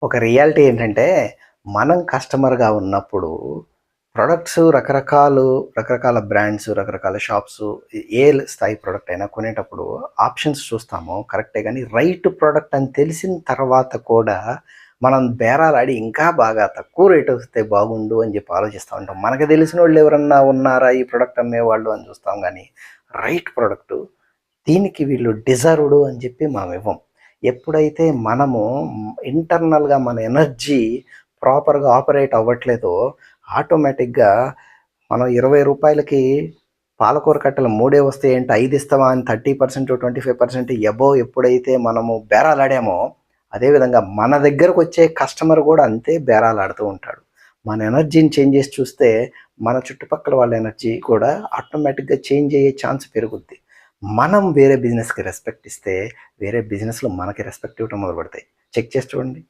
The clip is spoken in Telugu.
ఒక రియాలిటీ ఏంటంటే, మనం కస్టమర్‌గా ఉన్నప్పుడు ప్రొడక్ట్స్ రకరకాల బ్రాండ్స్, రకరకాల షాప్సు ఏ స్థాయి ప్రొడక్ట్ అయినా కొనేటప్పుడు ఆప్షన్స్ చూస్తాము కరెక్టే గానీ, రైట్ ప్రొడక్ట్ అని తెలిసిన తర్వాత కూడా మనం బేరాలాడి ఇంకా బాగా తక్కువ రేట్ వస్తే బాగుండు అని చెప్పి ఆలోచిస్తా ఉంటాం. మనకు తెలిసినోళ్ళు ఎవరన్నా ఉన్నారా ఈ ప్రొడక్ట్ అమ్మేవాళ్ళు అని చూస్తాం గానీ, రైట్ ప్రొడక్టు దీనికి వీళ్ళు డిజర్వ్‌డు అని చెప్పి మనం ఇవ్వం. ఎప్పుడైతే మనము ఇంటర్నల్‌గా మన ఎనర్జీ ప్రాపర్‌గా ఆపరేట్ అవ్వట్లేదో, ఆటోమేటిక్‌గా మనం రూ. 20కి పాలకూర కట్టలు మూడే వస్తాయేంటి 5 ఇస్తావా అని 30%, 25% అబోవ్ ఎప్పుడైతే మనము బేరాలాడామో, అదే విధంగా మన దగ్గరకొచ్చే కస్టమర్ గూడా అంతే బేరాలాడుతూ ఉంటాడు. మన ఎనర్జీని చేంజ్ చేసి చూస్తే, మన చుట్టుపక్కల వాళ్ళ ఎనర్జీ కూడా ఆటోమేటిక్‌గా చేంజ్ అయ్యే ఛాన్స్ పెరుగుద్ది. మనం వేరే బిజినెస్‌కి రెస్పెక్ట్ ఇస్తే, వేరే బిజినెస్‌లు మనకి రెస్పెక్ట్ ఇవ్వటం మొదలుపెడతాయి. చెక్ చేసి చూడండి.